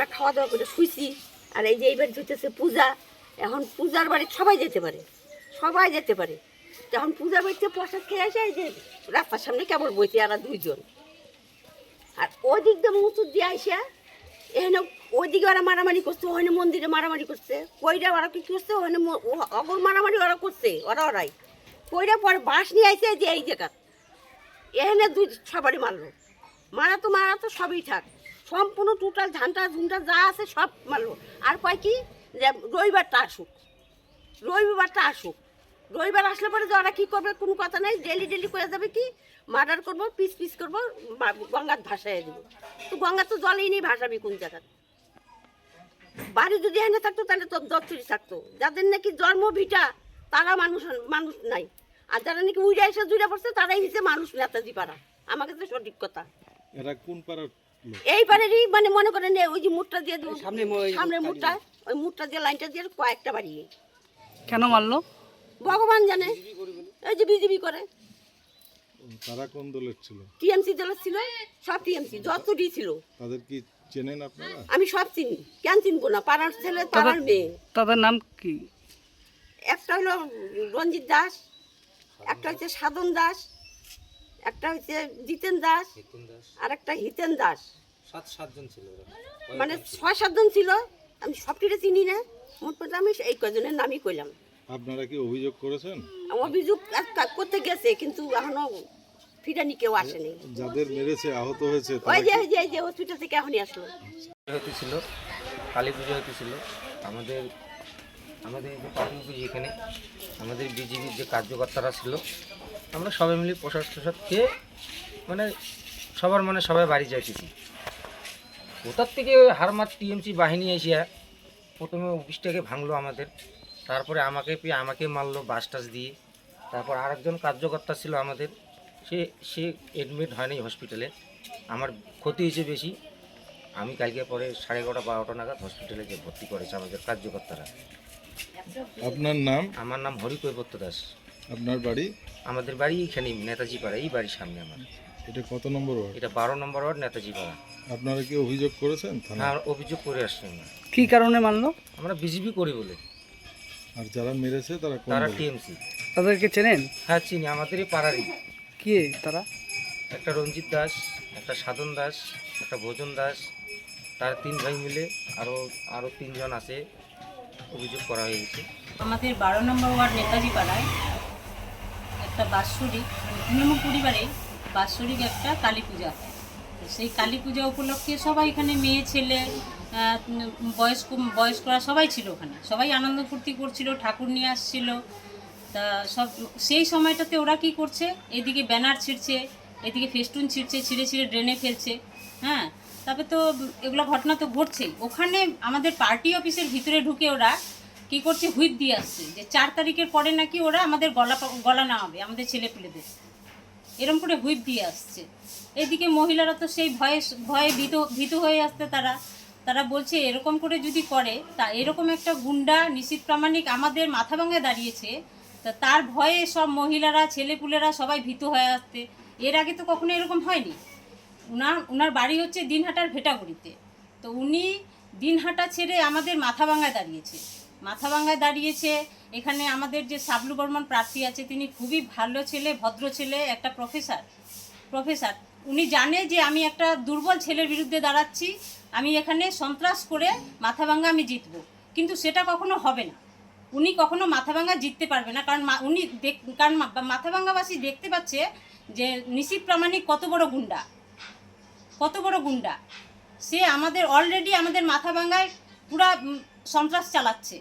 আমরা খাওয়া দাওয়া করে শুইছি। আর এই যে এইবার হইতেছে পূজা, এখন পূজার বাড়ি সবাই যেতে পারে, সবাই যেতে পারে। যখন পূজার বাড়িতে প্রসাদ খেয়ে আসে, এই যে রাস্তার সামনে কেবল বইতে আর দুইজন। আর ওই দিক দিয়ে মুচুর দিয়ে আসিয়া এখানে ওইদিকে ওরা মারামারি করছে, ওখানে মন্দিরে মারামারি করছে, কইরা ওরা কি করছে, ওখানে অগর মারামারি ওরা করছে, ওরাই কইরা পরে বাঁশ নিয়ে আসছে যে এই জায়গা এখানে দুই সবারই মারা তো সবই থাক, সম্পূর্ণ টোটাল ঝান্টা ঝুন্টা যা আছে সব মারলো। আর কয় কি যে রবিবারটা আসুক, রবিবার আসলে পরে যে ওরা কী করবে কোনো কথা নেই, ডেলি করে যাবে কি মার্ডার করবো, পিস করবো, গঙ্গার ভাসায় দেবো। তো গঙ্গা তো জলেই নেই, ভাসাবি কোন জায়গায়? বাড়ি যদি এনে থাকতো তাহলে তো দত্তরি থাকতো। যাদের নাকি জন্ম ভিটা তারা মানুষ নাই, আর যারা নাকি উইরা এসে জুড়ে পড়ছে তারাই হচ্ছে মানুষ, নেতাজি পাড়া। আমাকে তো সঠিক কথা। এরা কোন পাড়ার? এই পাড়েরই, মানে মনে করেন ওই যে মুটটা দিয়ে সামনের মুটটা, ওই মুটটা দিয়ে লাইনটা দিয়ে কয়েকটা বাড়ি। কেন মারলো ভগবান জানে। এই যে বিজেপি করে। তারা কোন দলের ছিল? টিএমসি দলের ছিল, সব টিএমসি যতটি ছিল। তাদের কি চেনেন আপনারা? আমি সব চিনি, কেন চিনবো না? পাড়ার ছেলে, পাড়ার মেয়ে। তাদের নাম কি? একটা হলো রঞ্জিত দাস, একটা হচ্ছে সাধন দাস, একটা হচ্ছে জিতেন দাস, আর একটা হিতেন দাস। সাতজন ছিল, মানে 6-7 জন ছিল। আমি সবটিরে চিনি না, মোট আমি এই কজনের নামই কইলাম। আপনারা কি অভিযোগ করেছেন? অভিযোগ করতে গেছে, কিন্তু এখনো ফিরানি কেউ আসেনি। যাদের মেরেছে আহত হয়েছে ওই যে হসপিটাল থেকে এখনই আসলো। হতেছিল কালী পুজো হতেছিল। আমাদের যে পার্টি অফিস, এখানে আমাদের বিজেপির যে কার্যকর্তারা ছিল, আমরা সবাই মিলে প্রসাদ খেয়ে সবাই বাড়ি যাইতেছি। কোথার থেকে হারমাত টিএমসি বাহিনী এসে প্রথমে অফিসটাকে ভাঙলো আমাদের, তারপরে আমাকে মারলো বাস টাস দিয়ে। তারপর আরেকজন কার্যকর্তা ছিল আমাদের, সে অ্যাডমিট হয়নি হসপিটালে। আমার ক্ষতি হয়েছে বেশি। আমি কালকে পরে 11:30-12টা নাগাদ হসপিটালে যে ভর্তি করেছে আমাদের কার্যকর্তারা। আপনার নাম? আমার নাম হরিকৈবর্ত দাস। আপনার বাড়ি? আমাদের বাড়ি এখানে নেতাজি পাড়া, এই বাড়ির সামনে আমার। এটা কত নম্বর ওয়ার্ড? এটা 12 নম্বর ওয়ার্ড, নেতাজি পাড়া। আপনারা কি অভিযোগ করেছেন থানায়? হ্যাঁ, অভিযোগ করে আসছি আমরা। কি কারণে মারলো? আমরা বিজেপি করি বলে। আর যারা মেরেছে তারা কোন তারা দলের? টিএমসি। তাদেরকে চেনেন? হ্যাঁ চিনি, আমাদেরই পাড়ারই। কে তারা? একটা রঞ্জিত দাস, একটা সাধন দাস, একটা ভোজন দাস, তার 3 ভাই মিলে আরও 3 জন আছে, অভিযোগ করা হয়েছে। আমাদের 12 নম্বর ওয়ার্ড নেতাজি পাড়ায় একটা বাৎসরিক তৃণমূল পরিবারে বাৎসরিক একটা কালী পূজা। তো সেই কালী পূজা উপলক্ষে সবাই এখানে মেয়ে ছেলে বয়স্করা সবাই ছিল ওখানে, সবাই আনন্দ ফুর্তি করছিল, ঠাকুর নিয়ে আসছিল। তা সেই সময়টাতে ওরা কি করছে, এদিকে ব্যানার ছিঁড়ছে, এদিকে ফেস্টুন ছিঁড়ছে, ছিঁড়ে ড্রেনে ফেলছে। হ্যাঁ, তারপরে তো এগুলো ঘটনা তো ঘটছেই। ওখানে আমাদের পার্টি অফিসের ভিতরে ঢুকে ওরা কি করছে, হুইপ দিয়ে আসছে যে 4 তারিখের পরে নাকি ওরা আমাদের গলা নামাবে, আমাদের ছেলেপুলেদের, এরকম করে হুইপ দিয়ে আসছে। এদিকে মহিলারা তো সেই ভয়ে ভীত হয়ে আসছে। তারা বলছে এরকম করে যদি করে, তা এরকম একটা গুন্ডা নিশ্চিত প্রামাণিক আমাদের মাথা ভাঙায় দাঁড়িয়েছে, তা তার ভয়ে সব মহিলারা ছেলেপুলেরা সবাই ভীত হয়ে আসছে। এর আগে তো কখনো এরকম হয়নি। উনার বাড়ি হচ্ছে দিনহাটার ভেটাগুড়িতে। তো উনি দিনহাটা ছেড়ে আমাদের মাথাভাঙায় দাঁড়িয়েছে। এখানে আমাদের যে সাবলু বর্মন প্রার্থী আছে, তিনি খুবই ভালো ছেলে, ভদ্র ছেলে, একটা প্রফেসর। উনি জানে যে আমি একটা দুর্বল ছেলের বিরুদ্ধে দাঁড়াচ্ছি, আমি এখানে সন্ত্রাস করে মাথাভাঙা আমি জিতবো, কিন্তু সেটা কখনো হবে না। উনি কখনো মাথাভাঙা জিততে পারবে না, কারণ মাথাভাঙাবাসী দেখতে পাচ্ছে যে নিশিত প্রামাণিক কত বড় গুন্ডা। সে অলরেডি আমাদের মাথাভাঙায় পুরা সন্ত্রাস চালাচ্ছে।